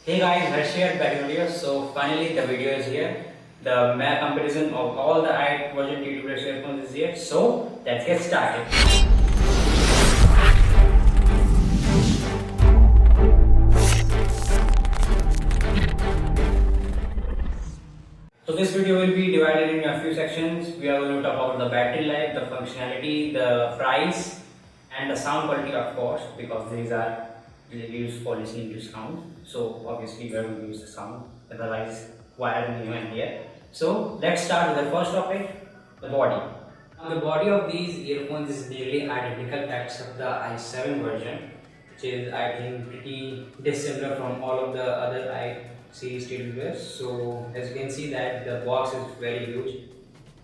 Hey guys, Harsh here, back in video. So finally the video is here. The map comparison of all the i version TWS earphones is here. So let's get started. So this video will be divided in a few sections. We are going to talk about the battery life, the functionality, the price, and the sound quality, of course, because these are used for listening to sound. So obviously we are going to use the sound, otherwise why are we even here? So let's start with the first topic, the body. Now the body of these earphones is nearly identical except the i7 version, which is I think pretty dissimilar from all of the other i series TWS. So as you can see that the box is very huge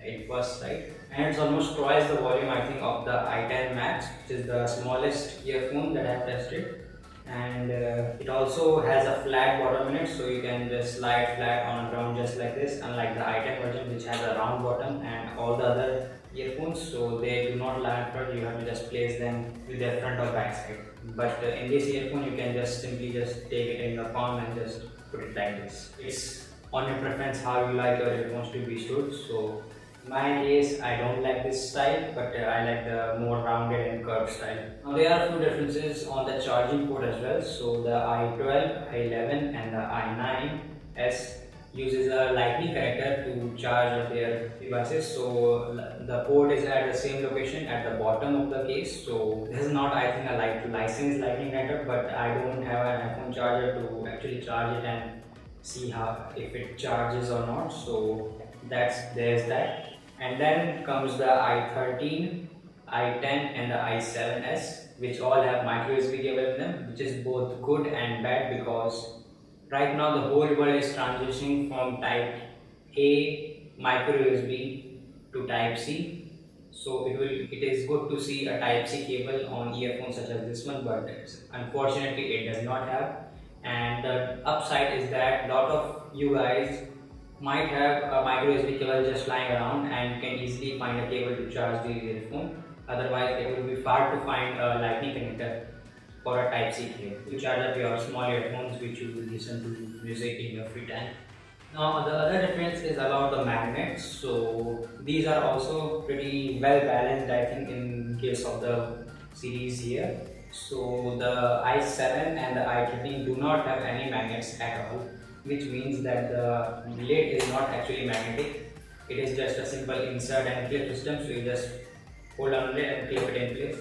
at first sight, and it's almost twice the volume I think of the i10 Max, which is the smallest earphone that I have tested. And it also has a flat bottom in it, so you can just slide flat on the ground just like this, unlike the i10 version which has a round bottom, and all the other earphones, so they do not lie in front, you have to just place them with their front or back side. But in this earphone you can just simply just take it in your palm and just put it like this. It's on your preference how you like your earphones to be stood. So in my case, I don't like this style, but I like the more rounded and curved style. Now there are a few differences on the charging port as well. So the i12, i11 and the i9s uses a lightning connector to charge their devices. So the port is at the same location at the bottom of the case. So this is not, I think, a licensed lightning connector, but I don't have an iPhone charger to actually charge it and see how if it charges or not. So there's that. And then comes the i13, i10 and the i7s, which all have micro USB cable in them, which is both good and bad, because right now the whole world is transitioning from type A micro USB to type C. So it is good to see a type C cable on earphones such as this one, but unfortunately it does not have. And the upside is that a lot of you guys might have a micro USB cable just lying around and can easily find a cable to charge the earphone. Otherwise it will be hard to find a lightning connector for a type C cable to charge up your small earphones which you will listen to music in your free time. Now the other difference is about the magnets. So these are also pretty well balanced, I think, in case of the series here. So the i7 and the i13 do not have any magnets at all, which means that the lid is not actually magnetic. It is just a simple insert and clip system. So you just hold on the lid and clip it in place,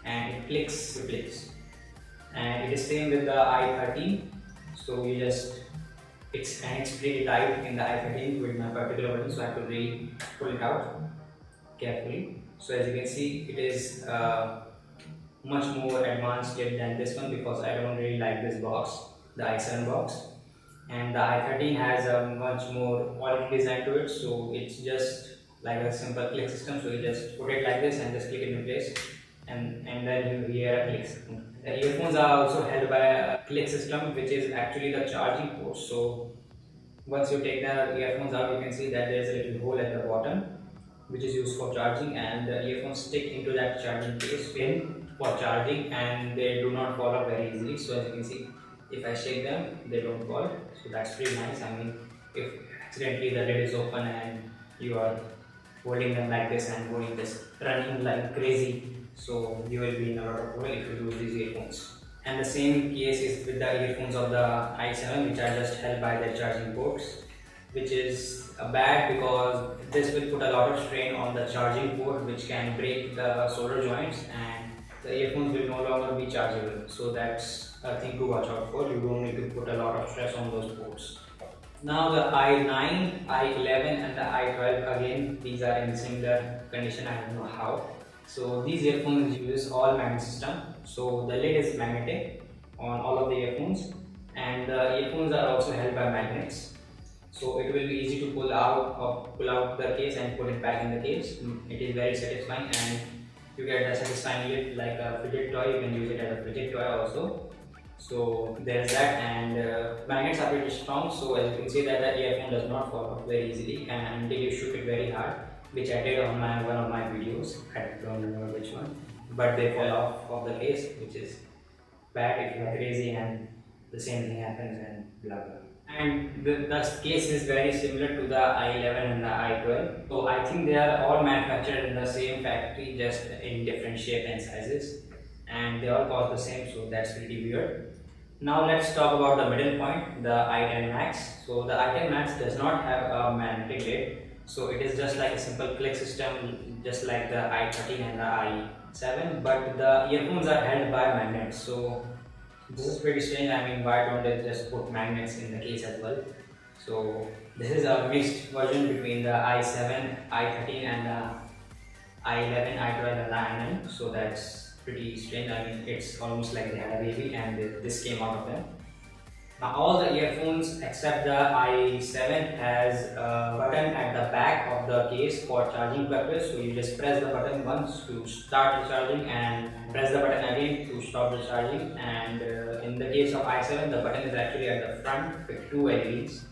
and it clicks to place. And it is same with the i13. So you just it's pretty tight in the i13 with my particular button, so I have to really pull it out carefully. So as you can see, it is much more advanced lid than this one, because I don't really like this box, the i7 box. And the i13 has a much more quality design to it, so it's just like a simple click system. So you just put it like this and just click it in place, and then you hear a click system. The earphones are also held by a click system, which is actually the charging port. So once you take the earphones out, you can see that there is a little hole at the bottom which is used for charging, and the earphones stick into that charging case pin for charging, and they do not fall off very easily. So as you can see, if I shake them, they don't fall. So that's pretty nice. I mean, if accidentally the lid is open and you are holding them like this and going this running like crazy, so you will be in a lot of trouble if you lose these earphones. And the same case is with the earphones of the i7, which are just held by their charging ports, which is bad because this will put a lot of strain on the charging port, which can break the solder joints, and the earphones will no longer be chargeable. So that's a thing to watch out for. You don't need to put a lot of stress on those ports. Now the i9, i11 and the i12, again these are in similar condition. I don't know how. So these earphones use all magnet system. So the lid is magnetic on all of the earphones, and the earphones are also held by magnets. So it will be easy to pull out the case and put it back in the case. It is very satisfying, and you get a satisfying lid like a fidget toy. You can use it as a fidget toy also. So there's that, and magnets are pretty strong. So as you can see that the earphone does not fall off very easily, and until you shoot it very hard, which I did on one of my videos. I don't remember which one, but they fall off of the case, which is bad if you are crazy and the same thing happens and blah blah. And the case is very similar to the i11 and the i12. So I think they are all manufactured in the same factory, just in different shape and sizes, and they all cost the same, so that's pretty weird. Now let's talk about the middle point, the i10 Max. So the i10 Max does not have a magnetic lid, so it is just like a simple click system, just like the i13 and the i7, but the earphones are held by magnets. So this is pretty strange. I mean, why don't they just put magnets in the case as well? So this is a mixed version between the i7, i13 and the i11, i12 and the i9. So that's pretty strange. I mean, it's almost like they had a baby and this came out of them. Now all the earphones except the i7 has a button at the back of the case for charging purpose. So you just press the button once to start the charging and press the button again to stop the charging. And in the case of i7, the button is actually at the front with two LEDs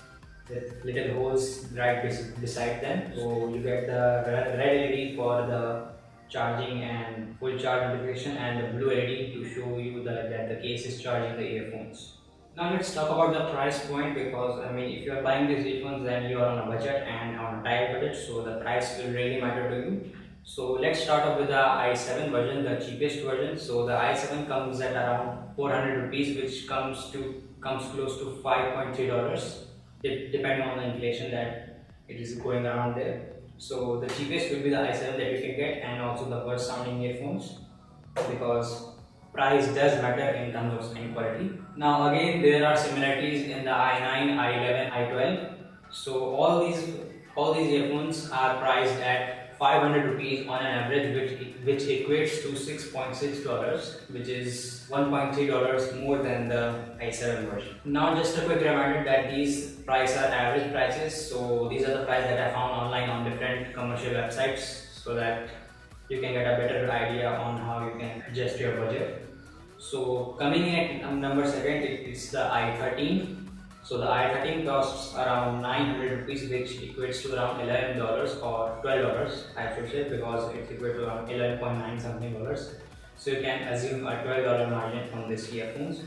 with little holes right beside them. So you get the red LED for the charging and full charge notification, and the blue LED to show you that the case is charging the earphones. Now let's talk about the price point, because I mean, if you are buying these earphones, then you are on a budget and on a tight budget, so the price will really matter to you. So let's start off with the i7 version, the cheapest version. So the i7 comes at around 400 rupees, which comes close to $5.3, depending on the inflation that it is going around there. So the cheapest will be the i7 that you can get, and also the worst sounding earphones, because price does matter in terms of sound quality. Now again, there are similarities in the i9, i11, i12. So all these earphones are priced at 500 rupees on an average, which equates to $6.6, which is $1.3 more than the i7 version. Now just a quick reminder that these prices are average prices, so these are the prices that I found online on different commercial websites, so that you can get a better idea on how you can adjust your budget. So coming in at number second, it is the i13. So the i13 costs around 900 rupees, which equates to around $11 or $12, I should say, because it's equal to around 11.9 something dollars. So you can assume a $12 margin from this earphones.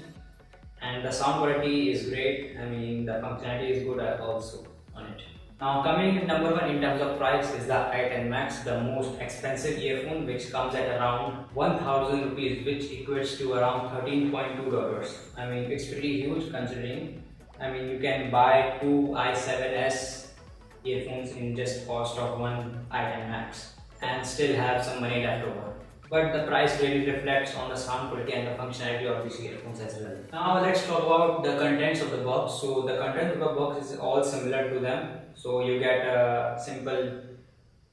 And the sound quality is great. I mean, the functionality is good also on it. Now coming in number one in terms of price is the i10 Max, the most expensive earphone, which comes at around 1000 rupees, which equates to around $13.2. I mean, it's pretty huge considering. I mean, you can buy two i7s earphones in just cost of one i10 Max and still have some money left over. But the price really reflects on the sound quality and the functionality of these earphones as well. Now let's talk about the contents of the box. So the contents of the box is all similar to them. So you get a simple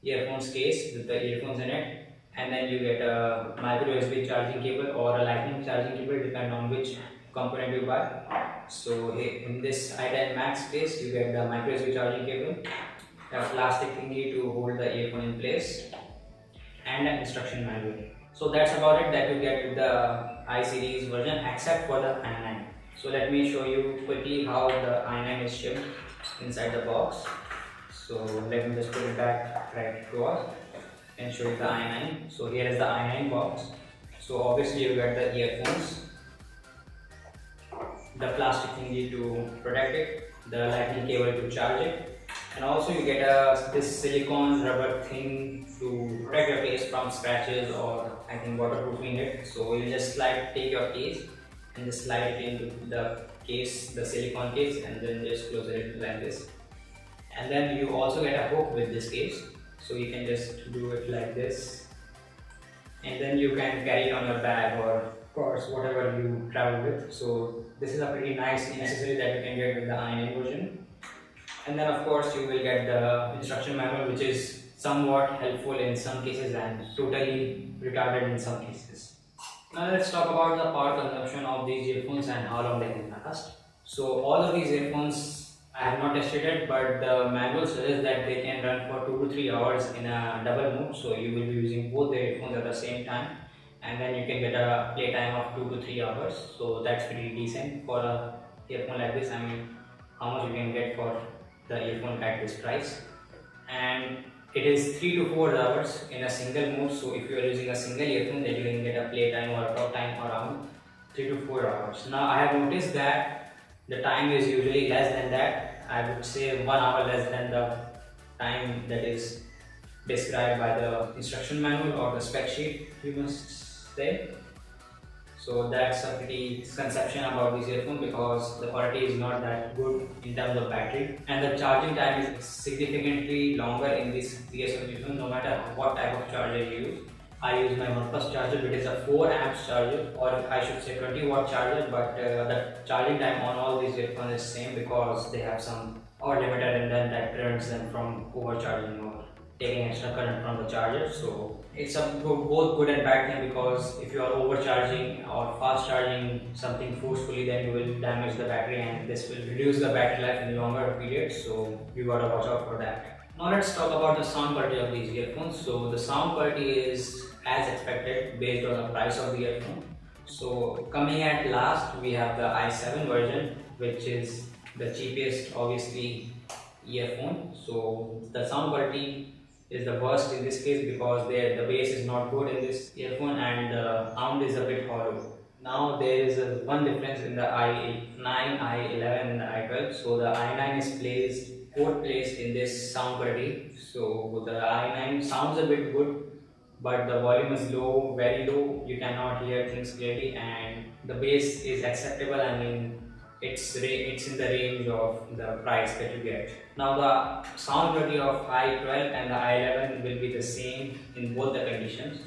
earphones case with the earphones in it, and then you get a micro USB charging cable or a lightning charging cable, depending on which component you buy. So in this i10 Max case, you get the micro USB charging cable, a plastic thingy to hold the earphone in place, and an instruction manual. So that's about it that you get with the i series version, except for the i9. So let me show you quickly how the i9 is shipped inside the box. So let me just put it back right across and show you the i9. So here is the i9 box. So obviously you get the earphones, the plastic thingy to protect it, the lightning cable to charge it, and also you get this silicone rubber thing to protect your case from scratches or I think waterproofing it. So you just take your case and just slide it into the case, the silicone case, and then just close it like this. And then you also get a hook with this case, so you can just do it like this, and then you can carry it on your bag or purse, whatever you travel with. So this is a pretty nice accessory that you can get with the i9 version. And then of course you will get the instruction manual, which is somewhat helpful in some cases and totally retarded in some cases. Now let's talk about the power consumption of these earphones and how long they can last. So all of these earphones I have not tested it, but the manual suggests that they can run for 2 to 3 hours in a double mode. So you will be using both the earphones at the same time, and then you can get a play time of 2 to 3 hours. So that's pretty decent for a earphone like this. I mean, how much you can get for the earphone at this price. And it is 3 to 4 hours in a single mode. So if you are using a single earphone, then you can get a play time or a talk time around 3 to 4 hours. Now I have noticed that the time is usually less than that. I would say 1 hour less than the time that is described by the instruction manual or the spec sheet, you must say. So that's a pretty misconception about this earphone, because the quality is not that good in terms of battery, and the charging time is significantly longer in this earphone no matter what type of charger you use. I use my OnePlus charger, which is a 4 amps charger, or I should say 20-watt charger, but the charging time on all these earphones is same because they have some power limiter in them that prevents them from overcharging or taking extra current from the charger. So it's both good and bad thing, because if you are overcharging or fast charging something forcefully, then you will damage the battery and this will reduce the battery life in longer periods, so you gotta watch out for that. Now let's talk about the sound quality of these earphones. So the sound quality is as expected based on the price of the earphone. So coming at last, we have the i7 version, which is the cheapest obviously earphone. So the sound quality is the worst in this case because the bass is not good in this earphone and the sound is a bit hollow. Now there is one difference in the i9, i11 and the i12. So the i9 is placed 4th place in this sound quality. So the i9 sounds a bit good, but the volume is low, very low. You cannot hear things clearly, and the bass is acceptable. I mean, it's in the range of the price that you get. Now the sound quality of i12 and the i11 will be the same in both the conditions.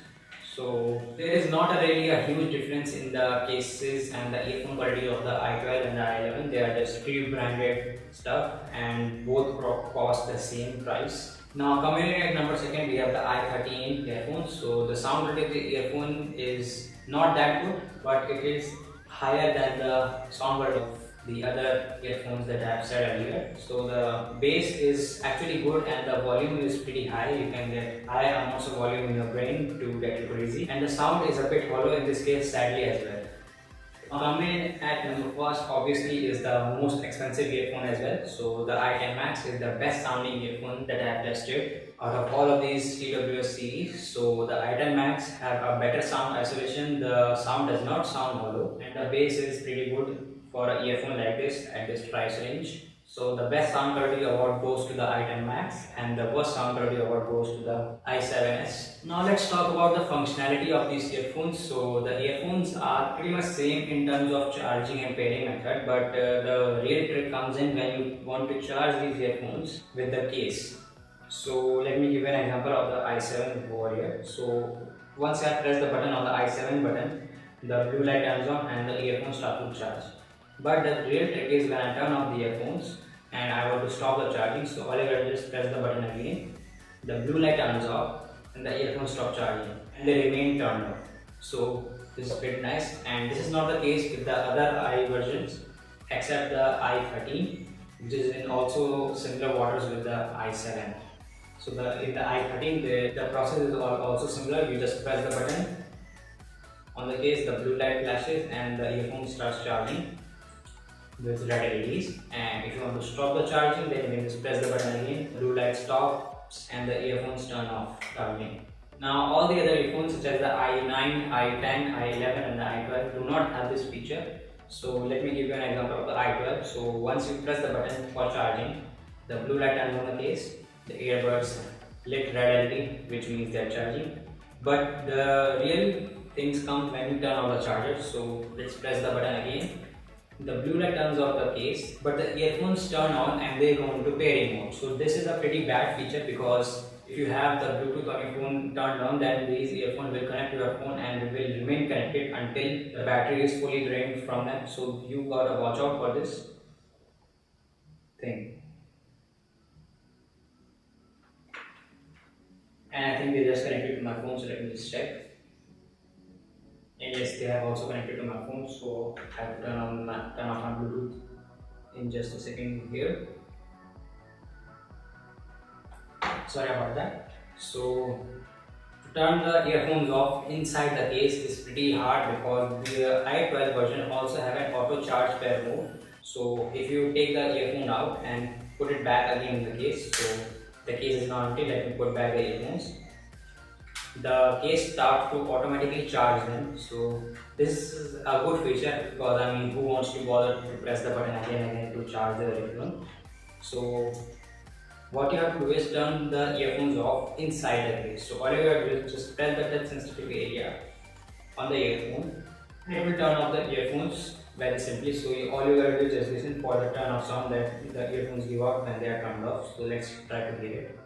So there is not really a huge difference in the cases and the earphone quality of the i12 and the i11. They are just pre-branded stuff and both cost the same price. Now coming in at number 2, we have the i13 earphones. So the sound quality of the earphone is not that good, but it is higher than the sound quality of the other earphones that I have said earlier. So the bass is actually good and the volume is pretty high. You can get high amounts of volume in your brain to get you crazy, and the sound is a bit hollow in this case, sadly, as well. Coming at number 1, obviously, is the most expensive earphone as well. So the i10 Max is the best sounding earphone that I have tested out of all of these TWS series. So the i10 Max have a better sound isolation. The sound does not sound hollow, and the bass is pretty good for an earphone like this at this price range. So the best sound quality award goes to the i10 Max and the worst sound quality award goes to the i7s. Now let's talk about the functionality of these earphones. So the earphones are pretty much same in terms of charging and pairing method, but the real trick comes in when you want to charge these earphones with the case. So let me give you an example of the i7 over here. So once I press the button on the i7 button, the blue light turns on and the earphones start to charge. But the real trick is when I turn off the earphones and I want to stop the charging, so all you gotta do is press the button again, the blue light turns off and the earphones stop charging and they remain turned off. So this is pretty nice, and this is not the case with the other i versions except the i13, which is in also similar waters with the i7. So in the i13 the process is also similar. You just press the button on the case, the blue light flashes and the earphone starts charging with red LEDs, and if you want to stop the charging, then you can just press the button again, the blue light stops and the earphones turn off charging. Now all the other earphones such as the i9, i10, i11 and the i12 do not have this feature. So let me give you an example of the i12. So once you press the button for charging, the blue light turns on the case, the earbuds lit red LED, which means they are charging. But the real things come when you turn off the charger. So let's press the button again. The blue light turns off the case, but the earphones turn on and they go into pairing mode. So this is a pretty bad feature, because if you have the Bluetooth on your phone turned on, then these earphones will connect to your phone and will remain connected until the battery is fully drained from them. So you gotta watch out for this thing. And I think they just connected to my phone, so let me just check. And yes, they have also connected to my phone, so I have to turn off my Bluetooth in just a second here. Sorry about that. So to turn the earphones off inside the case is pretty hard, because the i12 version also have an auto charge pair mode. So if you take the earphone out and put it back again in the case, so the case is now empty. Let me put back the earphones. the case starts to automatically charge them. So this is a good feature because I mean, who wants to bother to press the button again and again to charge their earphone? So what you have to do is turn the earphones off inside the case. So all you have to do is just press the touch sensitive area on the earphone and it will turn off the earphones very simply. So all you have to do is just listen for the turn off sound that the earphones give out when they are turned off. So let's try to hear it.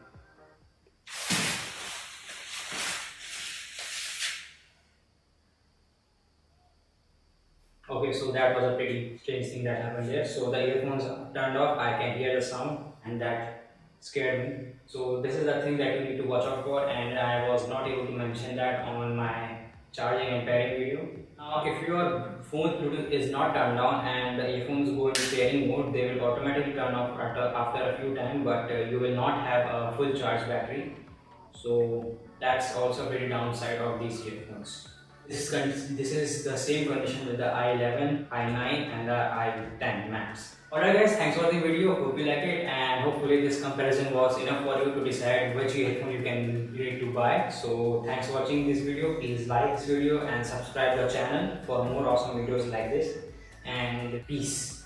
Okay, so that was a pretty strange thing that happened there. So the earphones turned off, I can hear the sound and that scared me. So this is the thing that you need to watch out for, and I was not able to mention that on my charging and pairing video. Now if your phone's Bluetooth is not turned on and the earphones go into pairing mode, they will automatically turn off after a few times, but you will not have a full charge battery. So that's also a pretty downside of these earphones. This is the same condition with the i11, i9 and the i10 Max. Alright guys, thanks for the video. Hope you like it, and hopefully this comparison was enough for you to decide which earphone you need to buy. So thanks for watching this video. Please like this video and subscribe the channel for more awesome videos like this. And peace.